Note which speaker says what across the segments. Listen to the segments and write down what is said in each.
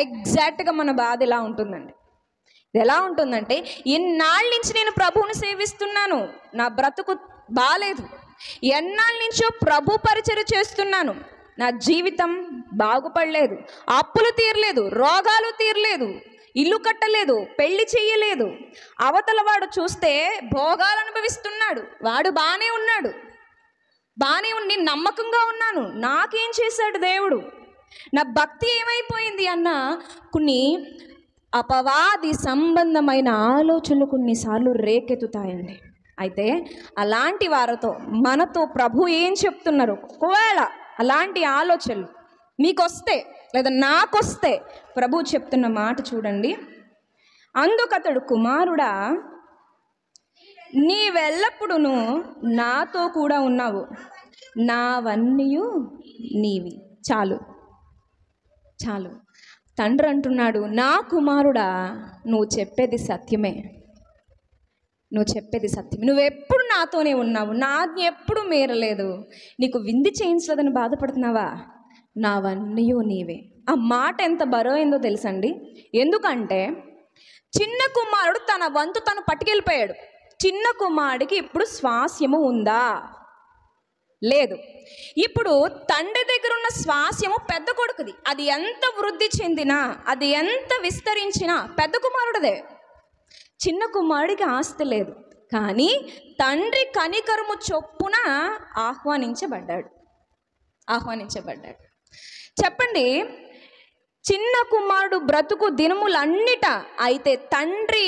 Speaker 1: ఎగ్జాక్ట్గా మన బాధ ఎలా ఉంటుందండి. ఇది ఎలా ఉంటుందంటే, ఇన్నాళ్ళ నుంచి నేను ప్రభువుని సేవిస్తున్నాను, నా బ్రతుకు బాలేదు. ఎన్నాళ్ళ నుంచో ప్రభు పరిచర్య చేస్తున్నాను, నా జీవితం బాగుపడలేదు, అప్పులు తీరలేదు, రోగాలు తీరలేదు, ఇల్లు కట్టలేదు, పెళ్లి చెయ్యలేదు. అవతల వాడు చూస్తే భోగాలు అనుభవిస్తున్నాడు, వాడు బాగానే ఉన్నాడు, బాగానే ఉండి నమ్మకంగా ఉన్నాను, నాకేం చేశాడు దేవుడు, నా భక్తి ఏమైపోయింది అన్న కొన్ని అపవాది సంబంధమైన ఆలోచనలు కొన్నిసార్లు రేకెత్తుతాయండి. అయితే అలాంటి వారితో మనతో ప్రభు ఏం చెప్తున్నారు? ఒకవేళ అలాంటి ఆలోచనలు మీకొస్తే లేదా నాకొస్తే ప్రభు చెప్తున్న మాట చూడండి. అందుకతడు, కుమారుడా, నీవెల్లప్పుడూ నాతో కూడా ఉన్నావు, నావన్నీ నీవి. చాలు చాలు. తండ్రి అంటున్నాడు, నా కుమారుడా, నువ్వు చెప్పేది సత్యమే, నువ్వు చెప్పేది సత్యమే, నువ్వెప్పుడు నాతోనే ఉన్నావు, నాది ఎప్పుడు మీరలేదు, నీకు విందు చేయించలేదని బాధపడుతున్నావా, నావన్నీ నీవే. ఆ మాట ఎంత బరువైందో తెలుసండి. ఎందుకంటే చిన్న కుమారుడు తన వంతు తను పట్టుకెళ్ళిపోయాడు. చిన్న కుమారుడికి ఇప్పుడు స్వాస్యము ఉందా? లేదు. ఇప్పుడు తండ్రి దగ్గర ఉన్న స్వాస్యము పెద్ద కొడుకుది. అది ఎంత వృద్ధి చెందినా, అది ఎంత విస్తరించినా పెద్ద కుమారుడిదే. చిన్న కుమారుడికి ఆస్తి లేదు, కానీ తండ్రి కనికరము చొప్పున ఆహ్వానించబడ్డాడు. చెప్పండి, చిన్న కుమారుడు బ్రతుకు దినములన్నిట అయితే తండ్రి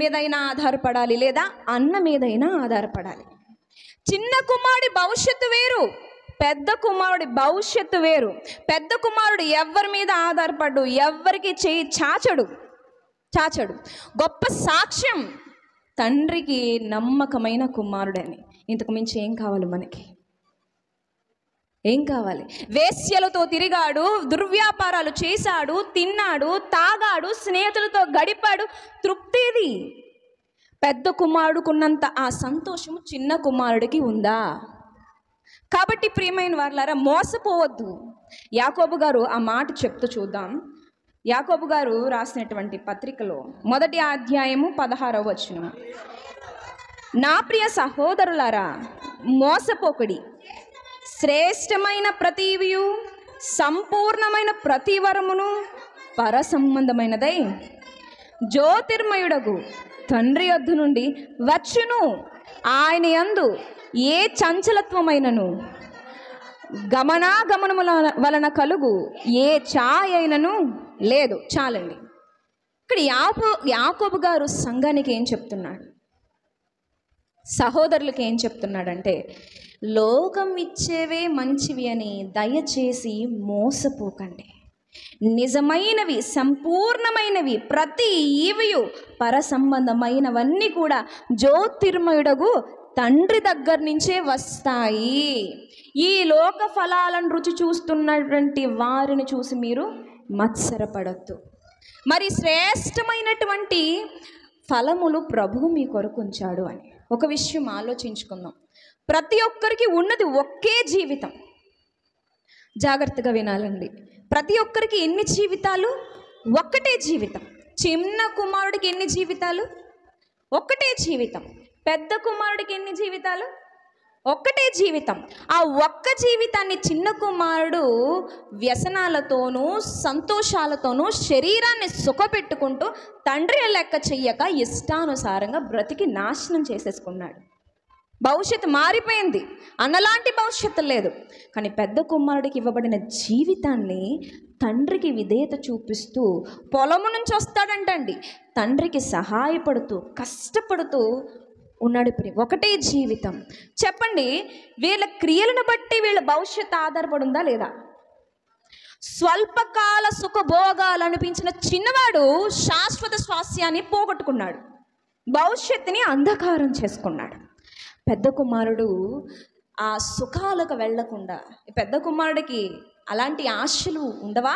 Speaker 1: మీదైనా ఆధారపడాలి, లేదా అన్న మీదైనా ఆధారపడాలి. చిన్న కుమారుడి భవిష్యత్తు వేరు, పెద్ద కుమారుడి భవిష్యత్తు వేరు. పెద్ద కుమారుడు ఎవరి మీద ఆధారపడు, ఎవరికి చేయి చాచడు. గొప్ప సాక్ష్యం తండ్రికి నమ్మకమైన కుమారుడని. ఇంతకు మించి ఏం కావాలి మనకి? ఏం కావాలి? వేశ్యలతో తిరిగాడు, దుర్వ్యాపారాలు చేశాడు, తిన్నాడు, తాగాడు, స్నేహితులతో గడిపాడు, తృప్తిది. పెద్ద కుమారుడుకున్నంత ఆ సంతోషము చిన్న కుమారుడికి ఉందా? కాబట్టి ప్రియమైన వారలారా, మోసపోవద్దు. యాకోబు గారు ఆ మాట చెప్తూ చూద్దాం. యాకోబు గారు రాసినటువంటి పత్రికలో 1వ అధ్యాయము 16వ వచనం, నా ప్రియ సహోదరులారా, మోసపోకుడి, శ్రేష్టమైన ప్రతివియు సంపూర్ణమైన ప్రతి వరమును పర సంబంధమైనదై జ్యోతిర్మయుడగు తండ్రి యొద్ద నుండి వచ్చును. ఆయన యందు ఏ చంచలత్వమైనను గమనాగమనముల వలన కలుగు ఏ ఛాయ అయినను లేదు. చాలండి. ఇక్కడ యాకోబు గారు సంఘానికి ఏం చెప్తున్నాడు, సహోదరులకి ఏం చెప్తున్నాడంటే, లోకం ఇచ్చేవే మంచివి అని దయచేసి మోసపోకండి. నిజమైనవి, సంపూర్ణమైనవి, ప్రతి ఈవియు పర సంబంధమైనవన్నీ కూడా జ్యోతిర్మయుడగు తండ్రి దగ్గర నుంచే వస్తాయి. ఈ లోక ఫలాలను రుచి చూస్తున్నటువంటి వారిని చూసి మీరు మత్సరపడద్దు. మరి శ్రేష్టమైనటువంటి ఫలములు ప్రభువు మీ కొరకు ఉంచాడు అని ఒక విషయం ఆలోచించుకుందాం. ప్రతి ఒక్కరికి ఉన్నది ఒకే జీవితం. జాగ్రత్తగా వినాలండి. ప్రతి ఒక్కరికి ఎన్ని జీవితాలు? ఒక్కటే జీవితం. చిన్న కుమారుడికి ఎన్ని జీవితాలు? ఒక్కటే జీవితం. పెద్ద కుమారుడికి ఎన్ని జీవితాలు? ఒక్కటే జీవితం. ఆ ఒక్క జీవితాన్ని చిన్న కుమారుడు వ్యసనాలతోనూ సంతోషాలతోనూ శరీరాన్ని సుఖపెట్టుకుంటూ తండ్రి లెక్క చెయ్యక ఇష్టానుసారంగా బ్రతికి నాశనం చేసేసుకున్నాడు. భవిష్యత్తు మారిపోయింది, అన్నలాంటి భవిష్యత్తు లేదు. కానీ పెద్ద కుమారుడికి ఇవ్వబడిన జీవితాన్ని తండ్రికి విధేయత చూపిస్తూ పొలము నుంచి వస్తాడంటండి, తండ్రికి సహాయపడుతూ కష్టపడుతూ ఉన్నాడు. ఒకటే జీవితం. చెప్పండి, వీళ్ళ క్రియలను బట్టి వీళ్ళ భవిష్యత్తు ఆధారపడి ఉందా లేదా? స్వల్పకాల సుఖభోగాలు అనిపించిన చిన్నవాడు శాశ్వత స్వాస్యాన్ని పోగొట్టుకున్నాడు, భవిష్యత్తుని అంధకారం చేసుకున్నాడు. పెద్ద కుమారుడు ఆ సుఖాలకు వెళ్లకుండా, పెద్ద కుమారుడికి అలాంటి ఆశలు ఉండవా?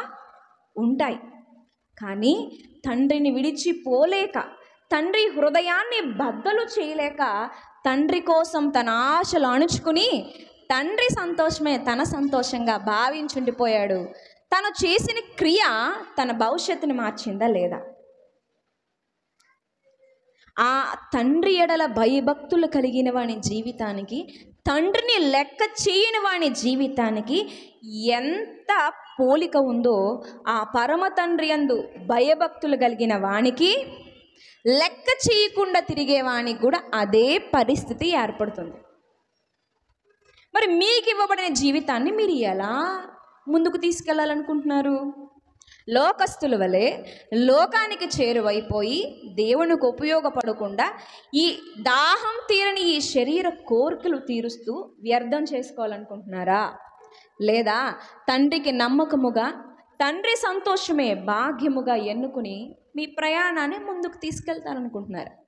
Speaker 1: ఉంటాయి. కానీ తండ్రిని విడిచిపోలేక, తండ్రి హృదయాన్ని బద్దలు చేయలేక, తండ్రి కోసం తన ఆశలు అణుచుకుని తండ్రి సంతోషమే తన సంతోషంగా భావించుండిపోయాడు. తను చేసిన క్రియ తన భవిష్యత్తుని మార్చిందా లేదా? ఆ తండ్రి ఎడల భయభక్తులు కలిగిన వాని జీవితానికి, తండ్రిని లెక్క చేయని వాని జీవితానికి ఎంత పోలిక ఉందో, ఆ పరమ తండ్రి యందు భయభక్తులు కలిగిన వానికి లెక్క చేయకుండా తిరిగే వానికి కూడా అదే పరిస్థితి ఏర్పడుతుంది. మరి మీకు ఇవ్వబడిన జీవితాన్ని మీరు ఎలా ముందుకు తీసుకెళ్ళాలనుకుంటున్నారు? లోకస్తుల వలె లోకానికి చేరువైపోయి దేవునికి ఉపయోగపడకుండా ఈ దాహం తీరని ఈ శరీర కోరికలు తీరుస్తూ వ్యర్థం చేసుకోవాలనుకుంటున్నారా? లేదా తండ్రికి నమ్మకముగా, తండ్రి సంతోషమే భాగ్యముగా ఎన్నుకుని మీ ప్రయాణాన్ని ముందుకు తీసుకెళ్తారనుకుంటున్నారా?